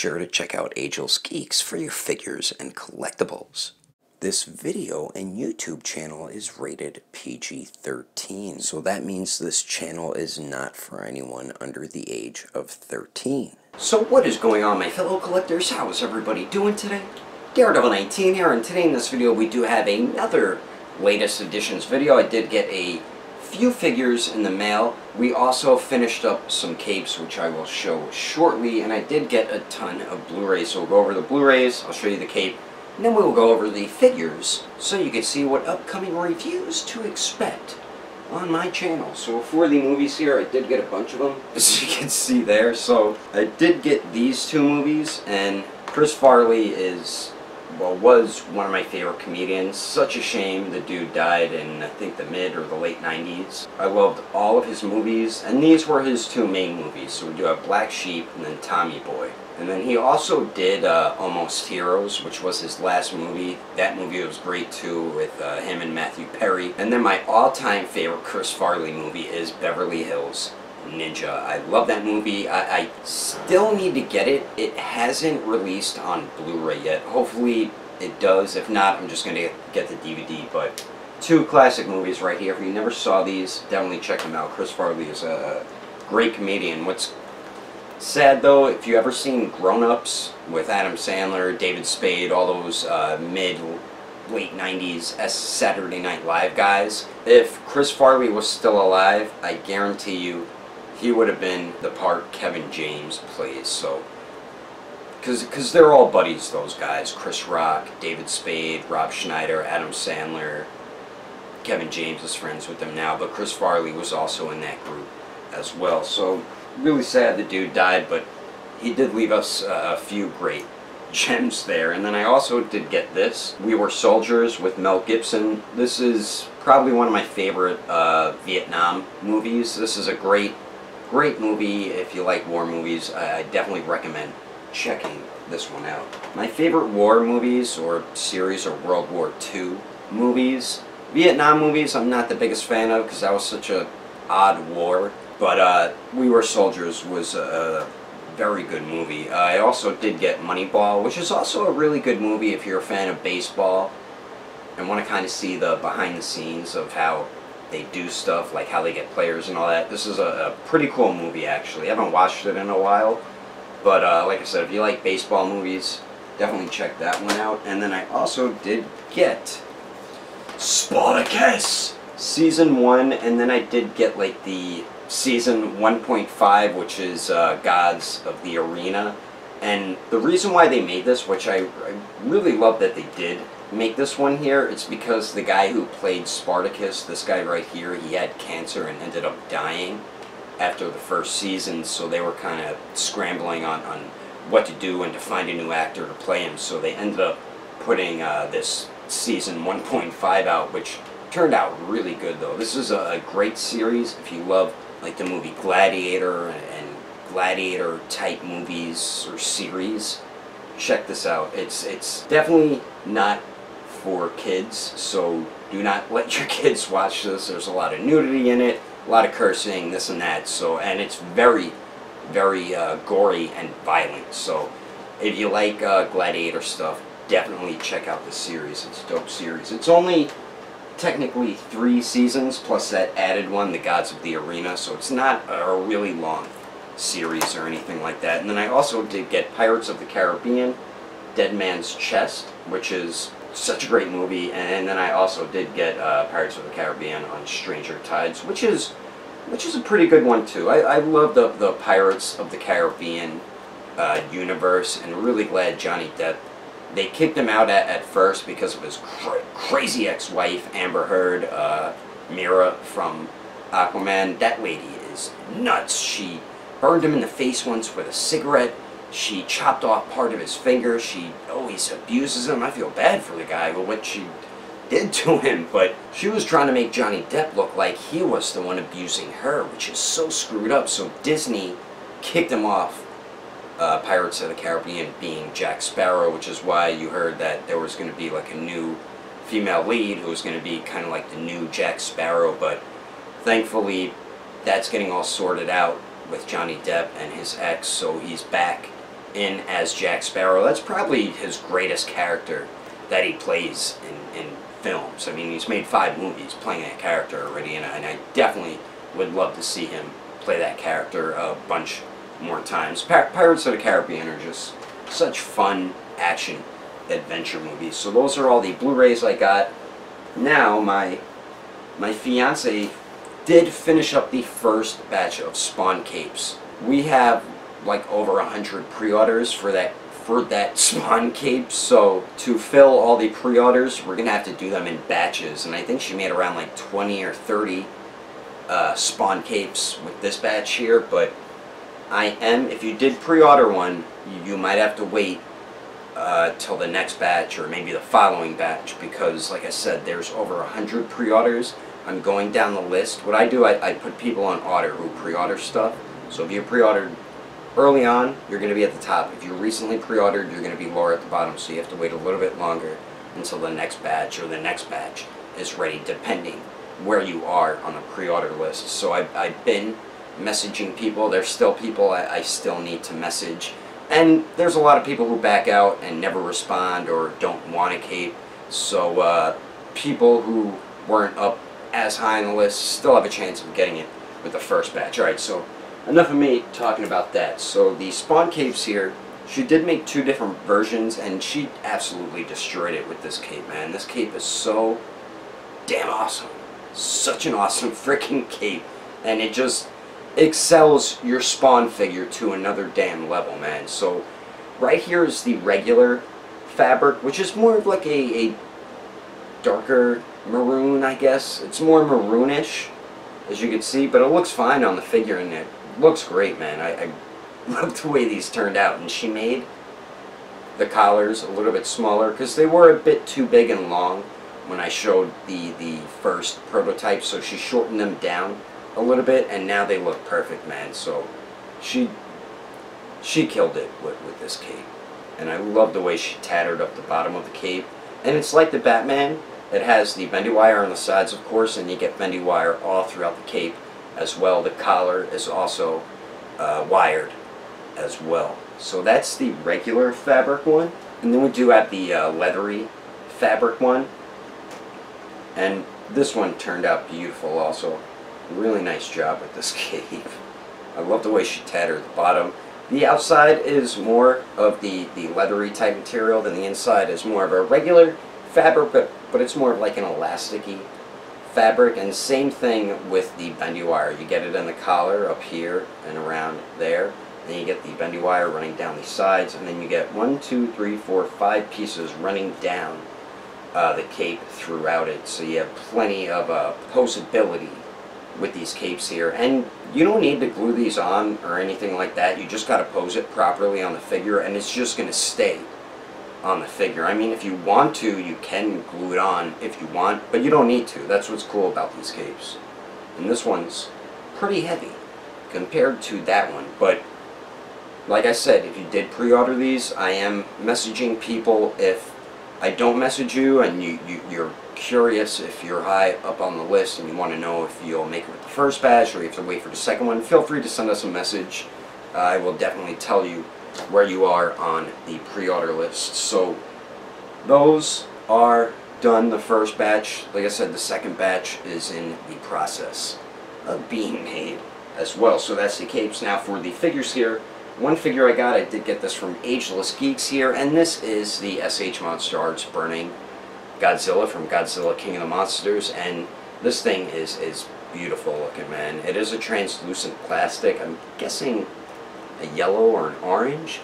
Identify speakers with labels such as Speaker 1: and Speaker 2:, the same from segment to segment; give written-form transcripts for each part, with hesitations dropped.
Speaker 1: sure to check out Ageless Geeks for your figures and collectibles. This video and YouTube channel is rated PG-13, so that means this channel is not for anyone under the age of 13.
Speaker 2: So what is going on, my fellow collectors? How is everybody doing today? Daredevil19 here, and today in this video we do have another latest editions video. I did get a few figures in the mail. We also finished up some capes, which I will show shortly, and I did get a ton of Blu-rays. So we'll go over the Blu-rays, I'll show you the cape, and then we will go over the figures so you can see what upcoming reviews to expect on my channel. So for the movies here, I did get a bunch of them, as you can see there. So I did get these two movies, and Chris Farley was one of my favorite comedians. Such a shame the dude died in, I think, the mid or the late 90s. I loved all of his movies, and these were his two main movies. So we do have Black Sheep and then Tommy Boy. And then he also did Almost Heroes, which was his last movie. That movie was great too, with him and Matthew Perry. And then my all-time favorite Chris Farley movie is Beverly Hills Ninja. I love that movie. I still need to get it. It hasn't released on Blu-ray yet. Hopefully it does. If not, I'm just going to get the DVD. But two classic movies right here. If you never saw these, definitely check them out. Chris Farley is a great comedian. What's sad though, if you ever seen Grown Ups with Adam Sandler, David Spade, all those late 90s Saturday Night Live guys, if Chris Farley was still alive, I guarantee you he would have been the part Kevin James plays. So because they're all buddies, those guys. Chris Rock, David Spade, Rob Schneider, Adam Sandler. Kevin James is friends with them now, but Chris Farley was also in that group as well. So really sad the dude died, but he did leave us a few great gems there. And then I also did get this, We Were Soldiers with Mel Gibson. This is probably one of my favorite Vietnam movies. This is a great movie. If you like war movies, I definitely recommend checking this one out. My favorite war movies or series are World War II movies. Vietnam movies I'm not the biggest fan of because that was such a odd war. But We Were Soldiers was a very good movie. I also did get Moneyball, which is also a really good movie if you're a fan of baseball and want to kind of see the behind the scenes of how they do stuff, like how they get players and all that. This is a pretty cool movie, actually. I haven't watched it in a while, but like I said, if you like baseball movies, definitely check that one out. And then I also did get Spartacus Season 1, and then I did get like the Season 1.5, which is Gods of the Arena. And the reason why they made this, which I really love that they did make this one here, it's because the guy who played Spartacus, this guy right here, he had cancer and ended up dying after the first season, so they were kind of scrambling on what to do and to find a new actor to play him, so they ended up putting this Season 1.5 out, which turned out really good though. This is a great series if you love like the movie Gladiator and Gladiator type movies or series. Check this out. It's definitely not for kids, so do not let your kids watch this. There's a lot of nudity in it, a lot of cursing, this and that. So, and it's very, very gory and violent. So if you like Gladiator stuff, definitely check out this series. It's a dope series. It's only technically 3 seasons plus that added one, the Gods of the Arena, so it's not a really long series or anything like that. And then I also did get Pirates of the Caribbean, Dead Man's Chest, which is such a great movie. And then I also did get Pirates of the Caribbean on Stranger Tides, which is a pretty good one too. I love the Pirates of the Caribbean universe, and really glad Johnny Depp, they kicked him out at first because of his crazy ex-wife, Amber Heard, Mira from Aquaman. That lady is nuts. She burned him in the face once with a cigarette. She chopped off part of his finger. She always abuses him. I feel bad for the guy for what she did to him, but she was trying to make Johnny Depp look like he was the one abusing her, which is so screwed up. So Disney kicked him off Pirates of the Caribbean, being Jack Sparrow, which is why you heard that there was going to be like a new female lead who was going to be kind of like the new Jack Sparrow. But thankfully that's getting all sorted out with Johnny Depp and his ex, so he's back in as Jack Sparrow. That's probably his greatest character that he plays in films. I mean, he's made 5 movies playing that character already, and I definitely would love to see him play that character a bunch more times. Pirates of the Caribbean are just such fun action adventure movies. So those are all the Blu-rays I got. Now my fiance did finish up the first batch of Spawn capes. We have like over 100 pre-orders for that Spawn cape, so to fill all the pre-orders we're gonna have to do them in batches, and I think she made around like 20 or 30 Spawn capes with this batch here. But if you did pre-order one, you might have to wait till the next batch or maybe the following batch, because like I said, there's over 100 pre-orders. I'm going down the list. What I do, I put people on order who pre-order stuff. So if you pre-ordered early on, you're going to be at the top. If you recently pre-ordered, you're going to be lower at the bottom, so you have to wait a little bit longer until the next batch or the next batch is ready, depending where you are on the pre-order list. So I've been messaging people. There's still people I still need to message, and there's a lot of people who back out and never respond or don't want a cape. So people who weren't up as high on the list still have a chance of getting it with the first batch. Alright, so enough of me talking about that. So the Spawn capes here, she did make 2 different versions, and she absolutely destroyed it with this cape, man. This cape is so damn awesome. Such an awesome freaking cape, and it just excels your Spawn figure to another damn level, man. So right here is the regular fabric, which is more of like a darker maroon, I guess. It's more maroonish, as you can see, but it looks fine on the figure, and it looks great, man. I love the way these turned out. And she made the collars a little bit smaller because they were a bit too big and long when I showed the first prototype, so she shortened them down a little bit, and now they look perfect, man. So she killed it with this cape, and I love the way she tattered up the bottom of the cape. And it's like the Batman. It has the bendy wire on the sides, of course, and you get bendy wire all throughout the cape as well. The collar is also wired as well. So that's the regular fabric one. And then we do have the leathery fabric one. And this one turned out beautiful also. Really nice job with this cape. I love the way she tattered the bottom. The outside is more of the leathery type material than the inside is more of a regular fabric, but it's more of like an elasticy fabric. And same thing with the bendy wire. You get it in the collar up here and around there. Then you get the bendy wire running down the sides, and then you get 1, 2, 3, 4, 5 pieces running down the cape throughout it. So you have plenty of posability with these capes here, and you don't need to glue these on or anything like that. You just got to pose it properly on the figure, and it's just going to stay on the figure. I mean, if you want to, you can glue it on if you want, but you don't need to. That's what's cool about these capes. And this one's pretty heavy compared to that one, but like I said, if you did pre-order these, I am messaging people. If I don't message you and you're curious, if you're high up on the list and you want to know if you'll make it with the first batch or you have to wait for the second one, feel free to send us a message. I will definitely tell you where you are on the pre-order list. So those are done, the first batch. Like I said, the second batch is in the process of being made as well. So that's the capes. Now for the figures here, one figure I did get this from Ageless Geeks here, and this is the SH Monster Arts Burning Godzilla from Godzilla King of the Monsters, and this thing is beautiful looking, man. It is a translucent plastic. I'm guessing a yellow or an orange,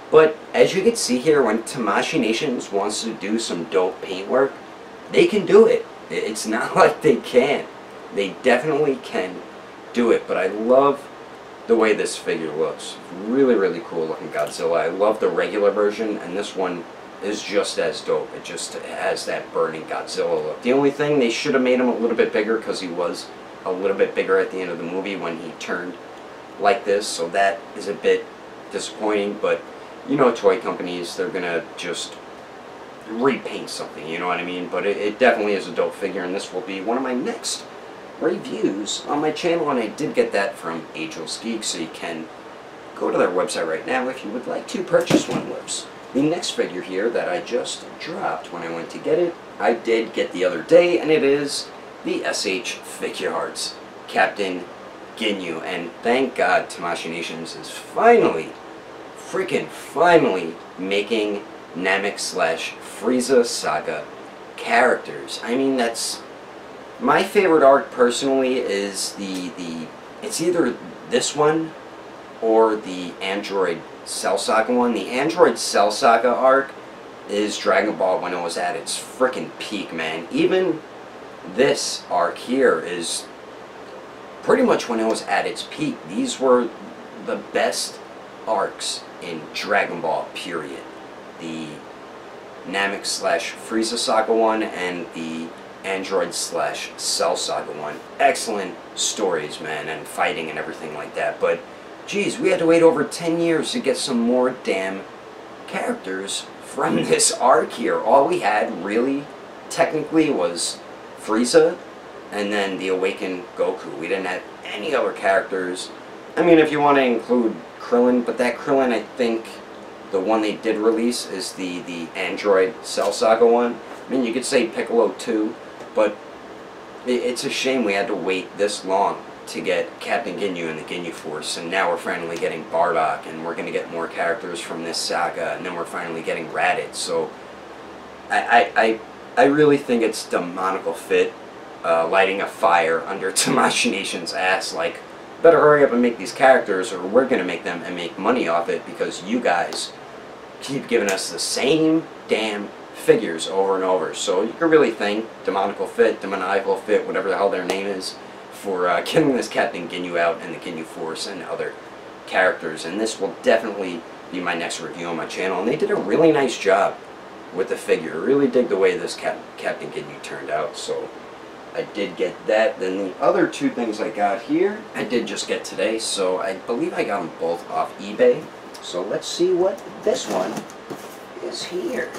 Speaker 2: but as you can see here, when Tamashii Nations wants to do some dope paintwork, they can do it. It's not like they can't. They definitely can do it. But I love the way this figure looks. Really, really cool looking Godzilla. I love the regular version, and this one is just as dope. It just has that burning Godzilla look. The only thing, they should have made him a little bit bigger, because he was a little bit bigger at the end of the movie when he turned like this, so that is a bit disappointing. But you know, toy companies, they're gonna just repaint something, you know what I mean? But it definitely is a dope figure, and this will be one of my next reviews on my channel, and I did get that from Ageless Geeks, so you can go to their website right now if you would like to purchase one of those. The next figure here that I just dropped when I went to get it, I did get the other day, and it is the SH Figuarts Captain Ginyu. And thank God Tamashii Nations is finally, freaking finally, making Namek / Frieza Saga characters. I mean, that's my favorite arc personally is it's either this one or the Android Cell Saga one. The Android Cell Saga arc is Dragon Ball when it was at its frickin' peak, man. Even this arc here is pretty much when it was at its peak. These were the best arcs in Dragon Ball, period. The Namek / Frieza Saga one and the Android / Cell Saga one. Excellent stories, man, and fighting and everything like that. But geez, we had to wait over 10 years to get some more damn characters from this arc here. All we had, really, technically, was Frieza, and then the Awakened Goku. We didn't have any other characters. I mean, if you want to include Krillin, but that Krillin, I think, the one they did release is the Android Cell Saga one. I mean, you could say Piccolo too, but it's a shame we had to wait this long to get Captain Ginyu and the Ginyu Force, and now we're finally getting Bardock, and we're going to get more characters from this saga, and then we're finally getting Raditz. So I really think it's demonical fit, lighting a fire under Tamashii Nation's ass, like, better hurry up and make these characters, or we're going to make them and make money off it, because you guys keep giving us the same damn figures over and over. So you can really thank Demonical Fit, whatever the hell their name is, for getting this Captain Ginyu out and the Ginyu Force and other characters. And this will definitely be my next review on my channel. And they did a really nice job with the figure. I really dig the way this Captain Ginyu turned out. So I did get that. Then the other two things I got here, I did just get today. So I believe I got them both off eBay. So let's see what this one is here.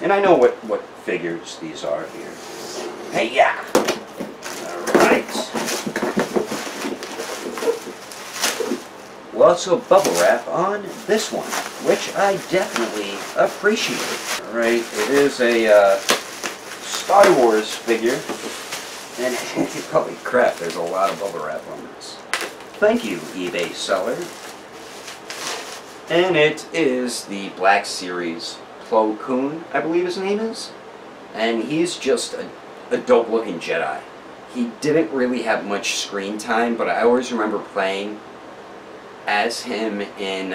Speaker 2: And I know what figures these are here. Hey, yeah! Alright. Lots of bubble wrap on this one, which I definitely appreciate. Alright, it is a Star Wars figure. And holy crap, there's a lot of bubble wrap on this. Thank you, eBay seller. And it is the Black Series Plo Koon, I believe his name is. And he's just a dope-looking Jedi. He didn't really have much screen time, but I always remember playing as him in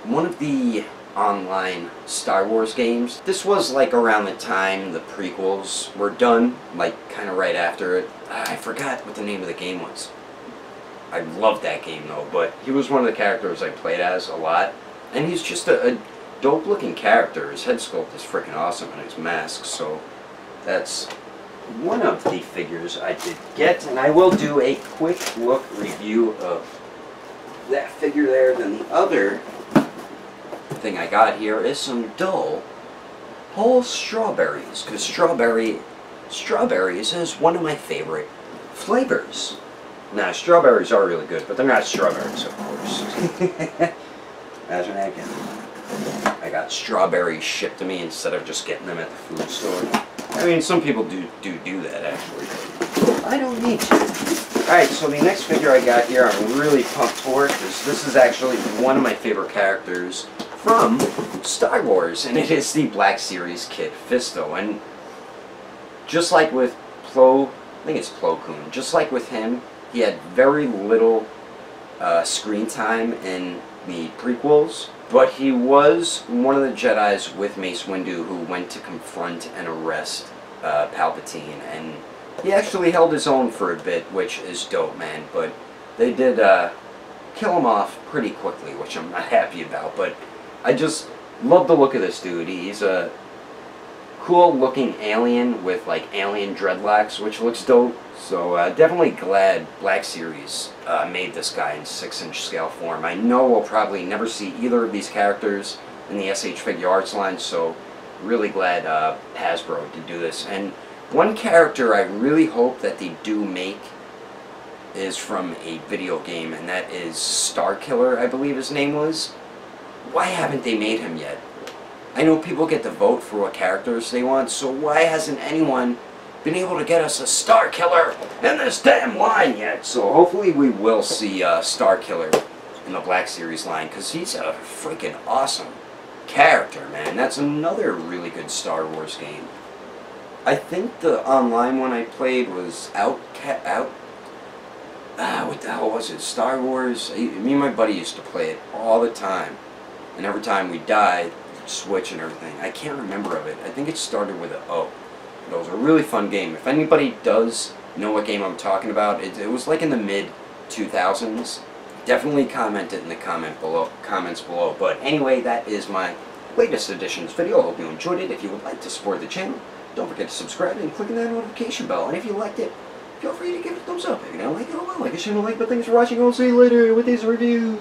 Speaker 2: one of the online Star Wars games. This was like around the time the prequels were done, like kind of right after it. I forgot what the name of the game was. I loved that game though, but he was one of the characters I played as a lot. And he's just a dope-looking character. His head sculpt is freaking awesome, and his mask, so that's one of the figures I did get. And I will do a quick look review of that figure there. Then the other thing I got here is some dull whole strawberries, because strawberries is one of my favorite flavors. Now, strawberries are really good, but they're not strawberries, of course. Imagine that again. I got strawberries shipped to me instead of just getting them at the food store. I mean, some people do that, actually. I don't need to. Alright, so the next figure I got here, I'm really pumped for, because this is actually one of my favorite characters from Star Wars, and it is the Black Series Kit Fisto. And just like with Plo, I think it's Plo Koon, just like with him, he had very little screen time in the prequels, but he was one of the Jedis with Mace Windu who went to confront and arrest Palpatine, and he actually held his own for a bit, which is dope, man. But they did kill him off pretty quickly, which I'm not happy about, but I just love the look of this dude. He's a cool looking alien with like alien dreadlocks, which looks dope. So definitely glad Black Series made this guy in 6-inch scale form. I know we'll probably never see either of these characters in the SH Figuarts line, so really glad Hasbro did do this. And one character I really hope that they do make is from a video game, and that is Starkiller, I believe his name was. Why haven't they made him yet? I know people get to vote for what characters they want, so why hasn't anyone been able to get us a Starkiller in this damn line yet? So hopefully we will see Starkiller in the Black Series line, because he's a freaking awesome character, man. That's another really good Star Wars game. I think the online one I played was what the hell was it? Star Wars. Me and my buddy used to play it all the time, and every time we died, switch and everything. I can't remember of it. I think it started with an O. But it was a really fun game. If anybody does know what game I'm talking about, it was like in the mid-2000s. Definitely comment it in the comments below. But anyway, that is my latest editions video. I hope you enjoyed it. If you would like to support the channel, don't forget to subscribe and click on that notification bell. And if you liked it, feel free to give it a thumbs up. If you don't like it, oh well, like a channel like. But thanks for watching. I'll see you later with these reviews.